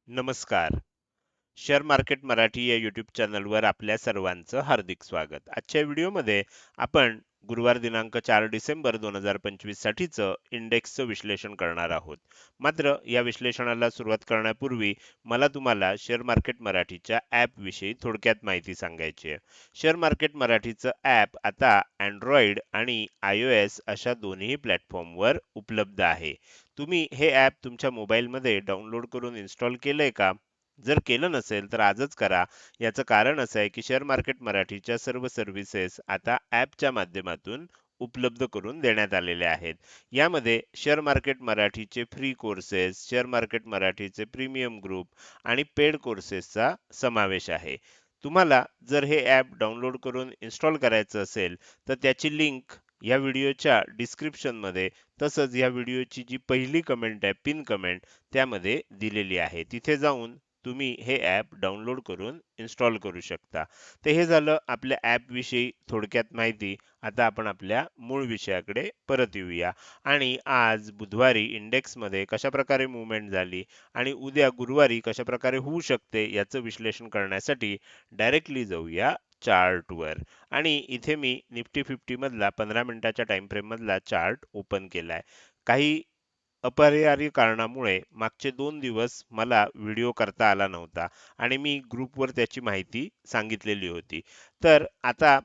नमस्कार. Share market Marathi या YouTube चॅनलवर आपल्या सर्वांचं हार्दिक स्वागत. आजच्या व्हिडिओमध्ये आपण गुरुवार दिनांक 4 डिसेंबर 2025 साठीचं इंडेक्सचं विश्लेषण करणार आहोत. मात्र या विश्लेषणाला सुरुवात करण्यापूर्वी मला तुम्हाला शेअर मार्केट मराठीच्या ॲप विषयी थोडक्यात माहिती सांगायची आहे. शेअर मार्केट मराठीचं ॲप आता Android आणि iOS अशा दोन्ही प्लॅटफॉर्मवर उपलब्ध आहे. तुम्ही हे ॲप तुमच्या मोबाईलमध्ये डाउनलोड करून इन्स्टॉल केलंय का? जर केलं नसेल तर आजच करा. याचं कारण असं आहे की शेअर मार्केट मराठीच्या सर्व सर्व्हिसेस आता ॲपच्या माध्यमातून उपलब्ध करून देण्यात आलेल्या आहेत. यामध्ये शेअर मार्केट मराठीचे फ्री कोर्सेस, शेअर मार्केट मराठीचे प्रीमियम ग्रुप आणि पेड कोर्सेसचा समावेश आहे. तुम्हाला जर हे ॲप डाउनलोड करून इन्स्टॉल करायचं असेल तर त्याची लिंक या व्हिडिओच्या डिस्क्रिप्शनमध्ये तसंच या व्हिडिओची जी पहिली कमेंट आहे, पिन कमेंट त्यामध्ये दिलेली आहे. तिथे जाऊन तुम्ही हे ॲप डाउनलोड करून इन्स्टॉल करू शकता. तर हे झालं आपल्या ॲपविषयी थोडक्यात माहिती. आता आपण आपल्या मूळ विषयाकडे परत येऊया आणि आज बुधवारी इंडेक्समध्ये कशाप्रकारे मूव्हमेंट झाली आणि उद्या गुरुवारी कशाप्रकारे होऊ शकते याचं विश्लेषण करण्यासाठी डायरेक्टली जाऊया चार्टवर. आणि इथे मी निफ्टी 50 मधला 15 मिनिटाच्या टाइम फ्रेम मधला चार्ट ओपन केलाय. काही अपरिहार्य कारणामुळे मागचे 2 दिवस मला व्हिडिओ करता आला नव्हता आणि मी ग्रुपवर त्याची माहिती सांगितलेली होती. तर आता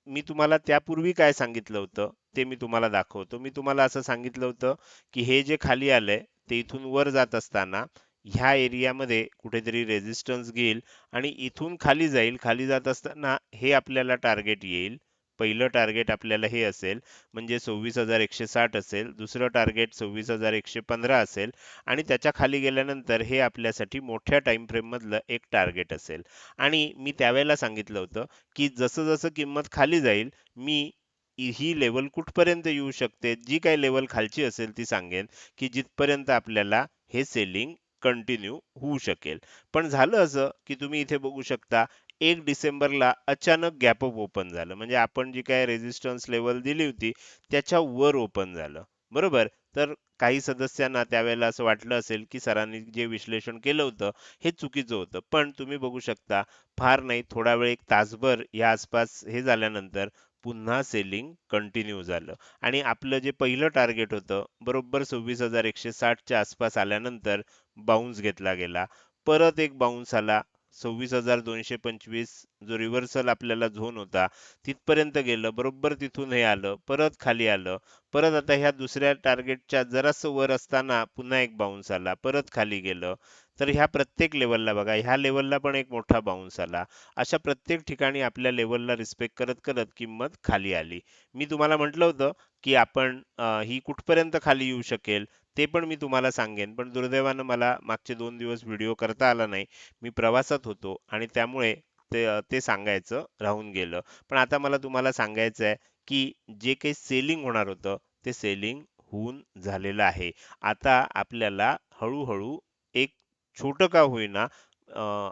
मी तुम्हाला त्यापूर्वी काय सांगितलं होतं ते मी तुम्हाला दाखवतो. मी तुम्हाला असं सांगितलं होतं की हे जे खाली आलंय ते इथून वर जात असताना ह्या एरियामध्ये कुठेतरी रेझिस्टन्स घेईल आणि इथून खाली जाईल. खाली जात असताना हे आपल्याला टार्गेट येईल. पहिलं टार्गेट आपल्याला हे असेल म्हणजे 26,160 असेल. दुसरं टार्गेट 26,115 असेल आणि त्याच्या खाली गेल्यानंतर हे आपल्यासाठी मोठ्या टाइम फ्रेम मधलं एक टार्गेट असेल. आणि मी त्यावेळेला सांगितलं होतं की जसं जसं किंमत खाली जाईल मी ही लेवल कुठपर्यंत येऊ शकते, जी काही लेवल खालची असेल ती सांगेन की जिथपर्यंत आपल्याला हे सेलिंग कंटिन्यू होऊ शकेल. पण झालं असं की तुम्ही इथे बघू शकता 1 डिसेंबरला अचानक गॅप अप ओपन झालं. म्हणजे आपण जी काही रेझिस्टन्स लेवल दिली होती त्याच्या वर ओपन झालं. बरोबर? तर काही सदस्यांना त्यावेळेला असं वाटलं असेल की सरांनी जे विश्लेषण केलं होतं हे चुकीचं होतं. पण तुम्ही बघू शकता फार नाही थोडा वेळ एक तासभर या आसपास हे झाल्यानंतर पुन्हा सेलिंग कंटिन्यू झालं आणि आपलं जे पहिलं टार्गेट होतं बरोबर 26,160 च्या आसपास आल्यानंतर बाउन्स घेतला गेला. परत एक बाउन्स आला 26,225 जो रिव्हर्सल आपल्याला झोन होता तिथपर्यंत गेलं. बरोबर तिथून हे आलं, परत खाली आलं. परत आता ह्या दुसऱ्या टार्गेटच्या जरासं वर असताना पुन्हा एक बाउन्स आला, परत खाली गेलं. तर ह्या प्रत्येक लेव्हलला बघा, ह्या लेव्हलला पण एक मोठा बाउन्स आला. अशा प्रत्येक ठिकाणी आपल्या लेव्हलला रिस्पेक्ट करत करत किंमत खाली आली. मी तुम्हाला म्हटलं होतं की आपण ही कुठपर्यंत खाली येऊ शकेल ते पण मी तुम्हाला सांगेन. पण दुर्दैवानं मला मागचे 2 दिवस व्हिडिओ करता आला नाही. मी प्रवासात होतो आणि त्यामुळे ते सांगायचं राहून गेलं. पण आता मला तुम्हाला सांगायचं आहे की जे काही सेलिंग होणार होतं ते सेलिंग होऊन झालेलं आहे. आता आपल्याला हळूहळू एक छोटं का होईना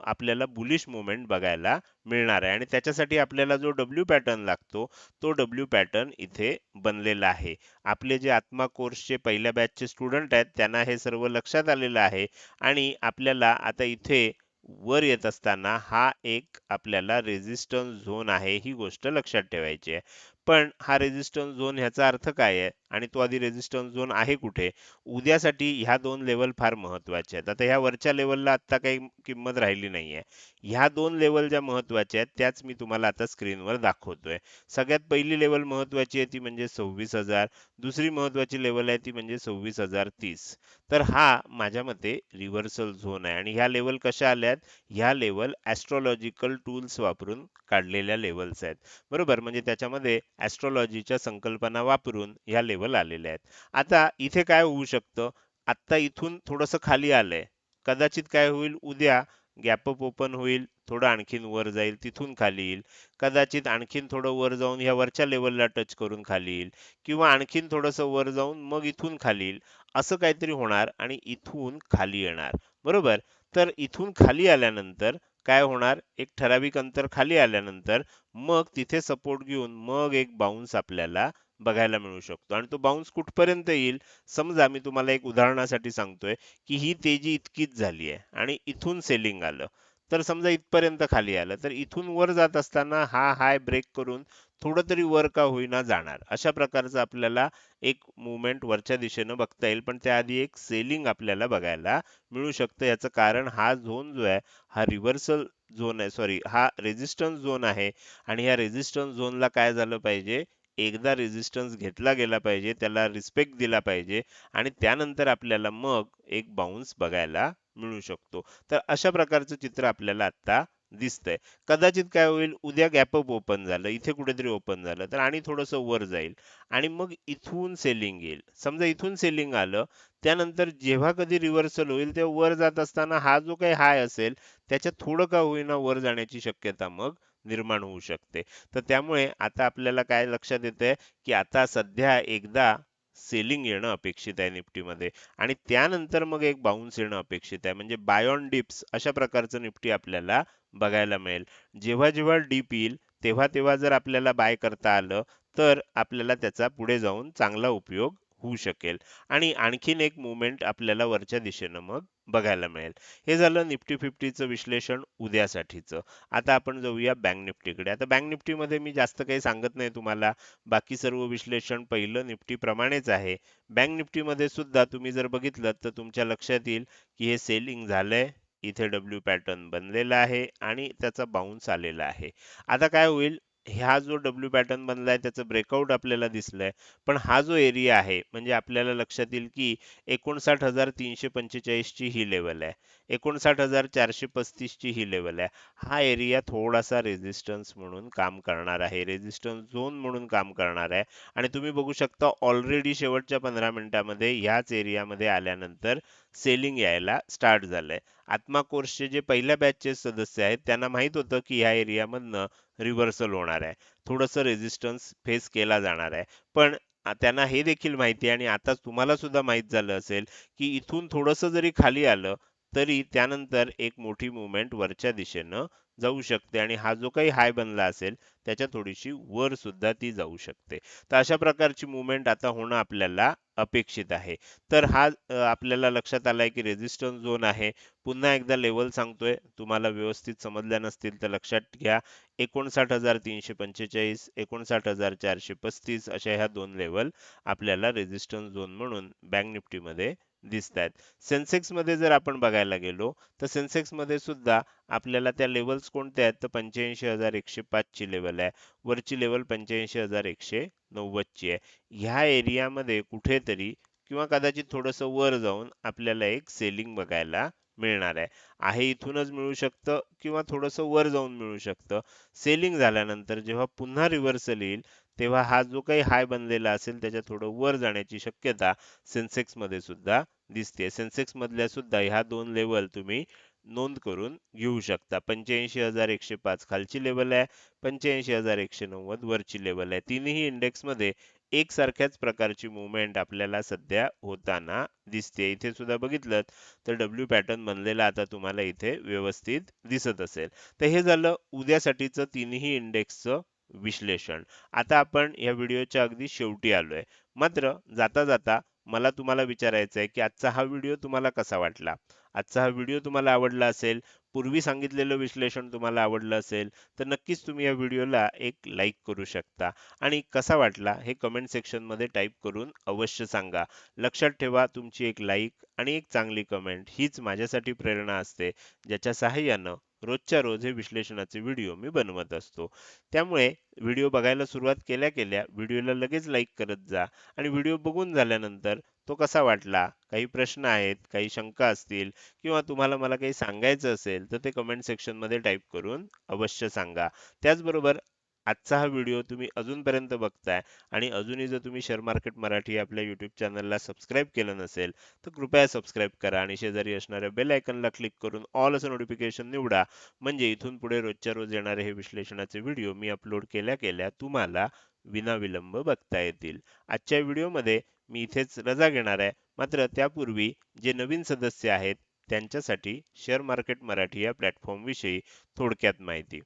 आपल्याला बुलिश मूव्हमेंट बघायला मिळणार आहे आणि त्याच्यासाठी आपल्याला जो डब्ल्यू पॅटर्न लागतो तो डब्ल्यू पॅटर्न इथे बनलेला आहे. आपले जे आत्मा कोर्सचे पहिल्या बॅचचे स्टुडंट आहेत त्यांना हे सर्व लक्षात आलेलं आहे आणि आपल्याला आता इथे वर येत असताना हा एक आपल्याला रेझिस्टन्स झोन आहे ही गोष्ट लक्षात ठेवायची आहे. पण हा रेझिस्टन्स झोन ह्याचा अर्थ काय आहे आणि तो आधी रेझिस्टन्स झोन आहे कुठे? उद्यासाठी ह्या 2 लेवल फार महत्त्वाच्या आहेत. आता ह्या वरच्या लेवलला आत्ता काही किंमत राहिली नाहीये. ह्या 2 लेवल ज्या महत्त्वाच्या आहेत त्याच मी तुम्हाला आता स्क्रीनवर दाखवतोय. सगळ्यात पहिली लेवल महत्त्वाची आहे ती म्हणजे 26,000. दुसरी महत्त्वाची लेवल आहे ती म्हणजे 26,030. तर हा माझ्या मते रिव्हर्सल झोन आहे आणि ह्या लेवल कशा आल्यात? ह्या लेवल ॲस्ट्रोलॉजिकल टूल्स वापरून काढलेल्या लेवल्स आहेत. बरोबर? म्हणजे त्याच्यामध्ये ॲस्ट्रोलॉजीच्या संकल्पना वापरून ह्या लेवल आलेल्या आहेत. आता इथे काय होऊ शकतं? आत्ता इथून थोडंसं खाली आलंय. कदाचित काय होईल उद्या गॅप अप ओपन होईल, थोडं आणखीन वर जाईल, तिथून खाली येईल. कदाचित आणखीन थोडं वर जाऊन ह्या वरच्या लेवलला टच करून खाली येईल किंवा आणखीन थोडंसं वर जाऊन मग इथून खाली येईल. असं काहीतरी होणार आणि इथून खाली येणार. बरोबर? तर इथून खाली आल्यानंतर काय होणार? एक ठराविक अंतर खाली आल्यानंतर मग तिथे सपोर्ट घेऊन मग एक बाउन्स आपल्याला बघायला मिळू शकतो. आणि तो बाउन्स कुठपर्यंत येईल, समजा मी तुम्हाला एक उदाहरणासाठी सांगतोय, की ही तेजी इतकीच झाली आहे आणि इथून सेलिंग आलं. तर समजा इथपर्यंत खाली आलं, तर इथून वर जात असताना हा हाय ब्रेक करून थोडं तरी वर का होईना जाणार. अशा प्रकारचं आपल्याला एक मूव्हमेंट वरच्या दिशेनं बघता येईल. पण त्याआधी एक सेलिंग आपल्याला बघायला मिळू शकतं. याचं कारण हा झोन जो आहे, हा रिव्हर्सल झोन आहे, सॉरी, हा रेझिस्टन्स झोन आहे. आणि या रेझिस्टन्स झोनला काय झालं पाहिजे, एकदा रेझिस्टन्स घेतला गेला पाहिजे, त्याला रिस्पेक्ट दिला पाहिजे आणि त्यानंतर आपल्याला मग एक बाउन्स बघायला मिळू शकतो. तर अशा प्रकारचं चित्र आपल्याला आता दिसतंय. कदाचित काय होईल, उद्या गॅप अप ओपन झालं, इथे कुठेतरी ओपन झालं, तर आणि थोडंसं वर जाईल आणि मग इथून सेलिंग येईल. समजा इथून सेलिंग आलं, त्यानंतर जेव्हा कधी रिव्हर्सल होईल तेव्हा वर जात असताना हा जो काही हाय असेल, त्याच्यात थोडं का होईना वर जाण्याची शक्यता मग निर्माण होऊ शकते. तर त्यामुळे आता आपल्याला काय लक्षात येतंय, की आता सध्या एकदा सेलिंग येणं अपेक्षित आहे निफ्टीमध्ये आणि त्यानंतर मग एक बाउन्स येणं अपेक्षित आहे. म्हणजे बाय ऑन डिप्स अशा प्रकारचं निफ्टी आपल्याला बघायला मिळेल. जेव्हा जेव्हा डिप येईल, तेव्हा तेव्हा जर आपल्याला बाय करता आलं, तर आपल्याला त्याचा पुढे जाऊन चांगला उपयोग होऊ शकेल आणि आणखीन एक मूव्हमेंट आपल्याला वरच्या दिशेनं मग बघायला मिळेल. हे झालं निफ्टी 50चं विश्लेषण उद्यासाठीचं. आता आपण जाऊया बँक निफ्टीकडे. आता बँक निफ्टीमध्ये मी जास्त काही सांगत नाही तुम्हाला. बाकी सर्व विश्लेषण पहिलं निफ्टी प्रमाणेच आहे. बँक निफ्टीमध्ये सुद्धा तुम्ही जर बघितलं तर तुमच्या लक्षात येईल, की हे सेलिंग झालंय. इथे डब्ल्यू पॅटर्न बनलेला आहे आणि त्याचा बाउन्स आलेला आहे. आता काय होईल, हा जो डब्ल्यू पॅटर्न बनलाय त्याचं ब्रेकआउट आपल्याला दिसलंय. पण हा जो एरिया आहे, म्हणजे आपल्याला लक्षात येईल, की 59,345 ची ही लेवल आहे. 59,435 ची ही लेवल आहे. हा एरिया थोडासा रेझिस्टन्स म्हणून काम करणार आहे. रेझिस्टन्स झोन म्हणून काम करणार आहे. आणि तुम्ही बघू शकता ऑलरेडी शेवटच्या 15 मिनिटामध्ये ह्याच एरियामध्ये आल्यानंतर सेलिंग यायला स्टार्ट झालंय. आत्मा कोर्सचे जे पहिल्या बॅचचे सदस्य आहेत, त्यांना माहित होतं की ह्या एरियामधनं रिव्हर्सल होणार आहे. थोडंसं रेझिस्टन्स फेस केला जाणार आहे. पण त्यांना हे देखील माहिती आहे आणि आता तुम्हाला सुद्धा माहित झालं असेल, की इथून थोडंसं जरी खाली आलं, तरी त्यानंतर एक मोठी मूव्हमेंट वरच्या दिशेनं जाऊ शकते आणि हा जो काही हाय बनला असेल, त्याच्या थोडीशी वर सुद्धा ती जाऊ शकते. तर अशा प्रकारची मूव्हमेंट आता होणं आपल्याला अपेक्षित आहे. तर हा आपल्याला लक्षात आलाय की रेझिस्टन्स झोन आहे. पुन्हा एकदा लेवल सांगतोय, तुम्हाला व्यवस्थित समजल्या नसतील तर लक्षात घ्या. 59,345, 59,435 अशा ह्या दोन लेवल आपल्याला रेझिस्टन्स झोन म्हणून बँक निफ्टीमध्ये दिसत आहेत. सेन्सेक्स मध्ये जर आपण बघायला गेलो, तर सेन्सेक्स मध्ये सुद्धा आपल्याला त्या लेवल्स कोणत्या आहेत, तर 85,105 ची लेवल आहे. वरची लेवल 85,190 ची आहे. ह्या एरियामध्ये कुठेतरी किंवा कदाचित थोडंसं वर जाऊन आपल्याला एक सेलिंग बघायला मिळणार आहे. आहे इथूनच मिळू शकतं किंवा थोडंसं वर जाऊन मिळू शकतं. सेलिंग झाल्यानंतर जेव्हा पुन्हा रिव्हर्सल येईल, तेव्हा हा जो काही हाय बनलेला असेल त्याच्या थोडं वर जाण्याची शक्यता सेन्सेक्स मध्ये सुद्धा दिसते. सेन्सेक्स मधल्या सुद्धा ह्या दोन लेवल तुम्ही नोंद करून घेऊ शकता. 85,105 खालची लेवल आहे, 85,190 वरची लेवल आहे. तिन्ही इंडेक्स मध्ये एकसारख्याच प्रकारची मूव्हमेंट आपल्याला सध्या होताना दिसते. इथे सुद्धा बघितलं तर डब्ल्यू पॅटर्न बनलेला आता तुम्हाला इथे व्यवस्थित दिसत असेल. तर हे झालं उद्यासाठीचं तिन्ही इंडेक्सचं विश्लेषण. आता आपण या व्हिडिओच्या अगदी शेवटी आलोय. मात्र जाता जाता मला तुम्हाला विचारायचं आहे, की आजचा हा व्हिडिओ तुम्हाला कसा वाटला? आजचा हा व्हिडिओ तुम्हाला आवडला असेल, पूर्वी सांगितलेलं विश्लेषण तुम्हाला आवडलं असेल, तर नक्कीच तुम्ही या व्हिडिओला एक लाईक करू शकता आणि कसा वाटला हे कमेंट सेक्शनमध्ये टाईप करून अवश्य सांगा. लक्षात ठेवा, तुमची एक लाईक आणि एक चांगली कमेंट हीच माझ्यासाठी प्रेरणा असते, ज्याच्या सहाय्यानं रोजच्या रोज हे विश्लेषणाचे व्हिडिओ मी बनवत असतो. त्यामुळे व्हिडिओ बघायला सुरुवात केल्या केल्या व्हिडिओला लगेच लाईक करत जा आणि व्हिडिओ बघून झाल्यानंतर तो कसा वाटला, काही प्रश्न आहेत, काही शंका असतील किंवा तुम्हाला मला काही सांगायचं असेल, तर ते कमेंट सेक्शनमध्ये टाईप करून अवश्य सांगा. त्याचबरोबर आजचा हा व्हिडिओ तुम्ही अजूनपर्यंत बघताय आणि अजूनही जर तुम्ही शेअर मार्केट मराठी आपल्या यूट्यूब चॅनलला सबस्क्राईब केलं नसेल, तर कृपया सबस्क्राईब करा आणि शेजारी असणाऱ्या बेल आयकॉनला क्लिक करून ऑल असं नोटिफिकेशन निवडा. म्हणजे इथून पुढे रोजच्या रोज येणारे हे विश्लेषणाचे व्हिडिओ मी अपलोड केल्या केल्या तुम्हाला विनाविलंब बघता येतील. आजच्या व्हिडिओमध्ये मी इथेच रजा घेणार आहे. मात्र त्यापूर्वी जे नवीन सदस्य आहेत त्यांच्यासाठी शेअर मार्केट मराठी या प्लॅटफॉर्म विषयी थोडक्यात माहिती.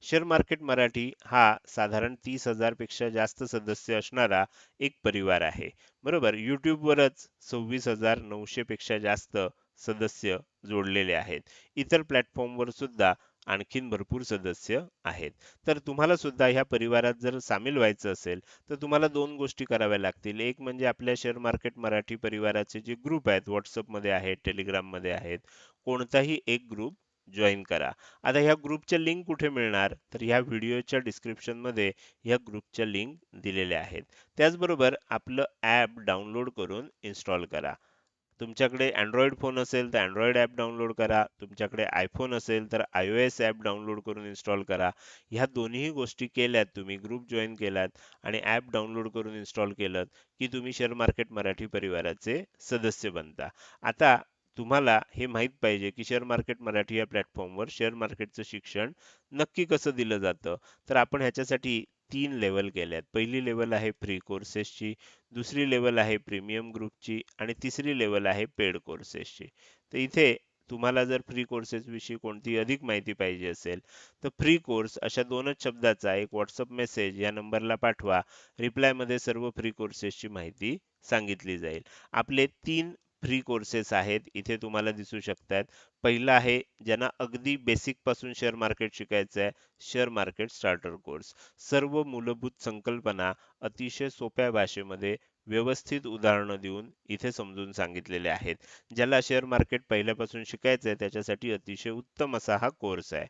शेअर मार्केट मराठी हा साधारण 30,000 पेक्षा जास्त सदस्य असणारा एक परिवार आहे. बरोबर. YouTubeवरच 26,900 पेक्षा जास्त सदस्य जोडलेले आहेत. इतर प्लॅटफॉर्मवर सुद्धा आणखीन भरपूर सदस्य आहेत. तर तुम्हाला सुद्धा ह्या परिवारात जर सामील व्हायचं असेल, तर तुम्हाला 2 गोष्टी कराव्या लागतील. एक म्हणजे आपल्या शेअर मार्केट मराठी परिवाराचे जे ग्रुप आहेत, WhatsAppमध्ये आहेत, Telegramमध्ये आहेत, कोणताही एक ग्रुप जॉइन करा. आता ह्या ग्रुपच्या लिंक कुठे मिळणार? तर ह्या व्हिडिओच्या डिस्क्रिप्शनमध्ये ह्या ग्रुपच्या लिंक दिलेल्या आहेत. त्याचबरोबर आपलं ॲप डाउनलोड करून इन्स्टॉल करा. तुमच्याकडे Android फोन असेल तर Android ॲप डाउनलोड करा. तुमच्याकडे iPhone असेल तर iOS ॲप डाउनलोड करून इन्स्टॉल करा. ह्या दोन्ही गोष्टी केल्यात, तुम्ही ग्रुप जॉइन केलात आणि ॲप डाउनलोड करून इन्स्टॉल केलं, की तुम्ही शेअर मार्केट मराठी परिवाराचे सदस्य बनता. आता तुम्हाला हे माहीत पाहिजे, की शेअर मार्केट मराठी या प्लॅटफॉर्मवर शेअर मार्केटचं शिक्षण नक्की कसं दिलं जातं. तर आपण ह्याच्यासाठी 3 लेव्हल केल्यात. पहिली लेव्हल आहे फ्री कोर्सेसची, दुसरी लेव्हल आहे प्रीमियम ग्रुपची आणि तिसरी लेव्हल आहे पेड कोर्सेसची. तर इथे तुम्हाला जर फ्री कोर्सेस विषयी कोणती अधिक माहिती पाहिजे असेल, तर फ्री कोर्स अशा 2च शब्दाचा एक WhatsApp मेसेज या नंबरला पाठवा. रिप्लायमध्ये सर्व फ्री कोर्सेसची माहिती सांगितली जाईल. आपले 3 फ्री कोर्सेस आहेत, इथे तुम्हाला दिसू शकतात. पहिला आहे ज्यांना अगदी बेसिक पासून शेअर मार्केट शिकायचं आहे, शेअर मार्केट स्टार्टर कोर्स. सर्व मूलभूत संकल्पना अतिशय सोप्या भाषेमध्ये व्यवस्थित उदाहरणं देऊन इथे समजून सांगितलेले आहेत. ज्याला शेअर मार्केट पहिल्यापासून शिकायचं आहे त्याच्यासाठी अतिशय उत्तम असा हा कोर्स आहे.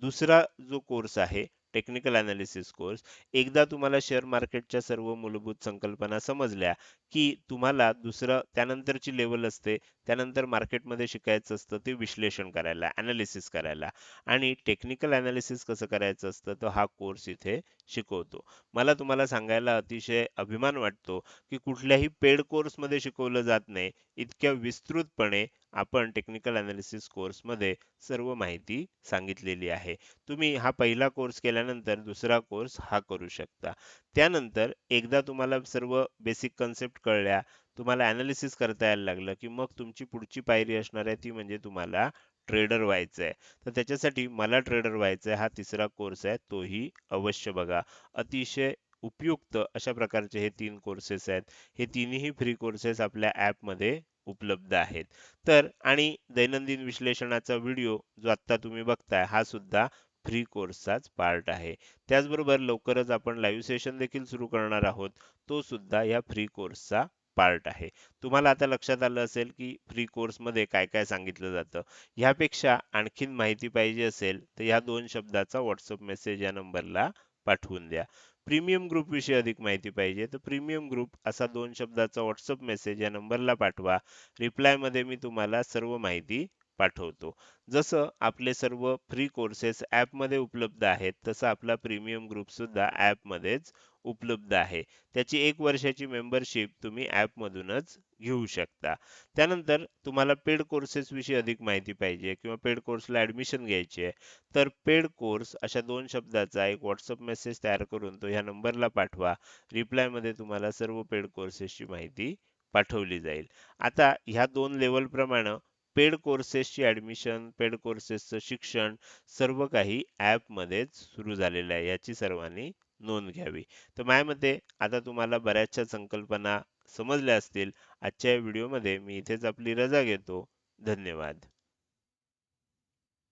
दुसरा जो कोर्स आहे टेक्निकल अनालिसिस कोर्स, एकदा तुम्हाला शेअर मार्केटच्या सर्व मूलभूत संकल्पना समजल्या, की तुम्हाला दुसरं त्यानंतरची लेव्हल असते, त्यानंतर मार्केटमध्ये शिकायचं असतं ते विश्लेषण करायला, अनालिसिस करायला आणि टेक्निकल अनालिसिस कसं करायचं असतं, तर हा कोर्स इथे शिकवतो. मला तुम्हाला सांगायला अतिशय अभिमान वाटतो, की कुठल्याही पेड कोर्समध्ये शिकवलं जात नाही, इतक्या विस्तृतपणे आपण टेक्निकल अनालिसिस कोर्समध्ये सर्व माहिती सांगितलेली आहे. तुम्ही हा पहिला कोर्स केल्यानंतर दुसरा कोर्स हा करू शकता. त्यानंतर एकदा तुम्हाला सर्व बेसिक कन्सेप्ट कळल्या, तुम्हाला अनालिसिस करता यायला लागलं, की मग तुमची पुढची पायरी असणार आहे ती म्हणजे तुम्हाला ट्रेडर व्हायचं आहे. तर त्याच्यासाठी मला ट्रेडर व्हायचं आहे हा तिसरा कोर्स आहे, तोही अवश्य बघा. अतिशय उपयुक्त अशा प्रकारचे हे 3 कोर्सेस आहेत. हे तिन्ही फ्री कोर्सेस आपल्या ॲपमध्ये उपलब्ध आहेत. तर आणि दैनंदिन विश्लेषणाचा व्हिडिओ जो आत्ता तुम्ही बघताय हा सुद्धा फ्री कोर्सचाच पार्ट आहे. त्याचबरोबर लवकरच आपण लाईव्ह सेशन देखील सुरू करणार आहोत. तो सुद्धा या फ्री कोर्सचा पार्ट आहे. तुम्हाला आता लक्षात आलं असेल, की फ्री कोर्समध्ये काय-काय सांगितलं जातं. ह्यापेक्षा आणखीन माहिती पाहिजे असेल, तर ह्या 2 शब्दाचा WhatsApp मेसेज या नंबरला पाठवून द्या. प्रीमियम ग्रुप विषयी अधिक माहिती पाहिजे, तर प्रीमियम ग्रुप असा 2 शब्दाचा WhatsApp मेसेज या नंबरला पाठवा. रिप्लायमध्ये मी तुम्हाला सर्व माहिती पाठवतो. जसं आपले सर्व फ्री कोर्सेस ॲपमध्ये उपलब्ध आहेत, तसं आपला प्रीमियम ग्रुप सुद्धा ॲपमध्येच उपलब्ध आहे. त्याची 1 वर्षाची मेंबरशिप तुम्ही ॲपमधूनच घेऊ शकता. त्यानंतर तुम्हाला पेड कोर्सेस विषयी अधिक माहिती पाहिजे किंवा पेड कोर्सला ॲडमिशन घ्यायची आहे, तर पेड कोर्स अशा 2 शब्दाचा एक WhatsApp मेसेज तयार करून तो ह्या नंबरला पाठवा. रिप्लायमध्ये तुम्हाला सर्व पेड कोर्सेसची माहिती पाठवली जाईल. आता ह्या 2 लेव्हलप्रमाणे पेड कोर्सेसची ॲडमिशन, पेड कोर्सेसचं शिक्षण सर्व काही ॲपमध्येच सुरू झालेलं आहे. याची सर्वांनी नोंद घ्यावी. तर माझ्या मते आता तुम्हाला बऱ्याचशा संकल्पना समजल्या असतील. आजच्या या व्हिडिओमध्ये मी इथेच आपली रजा घेतो. धन्यवाद.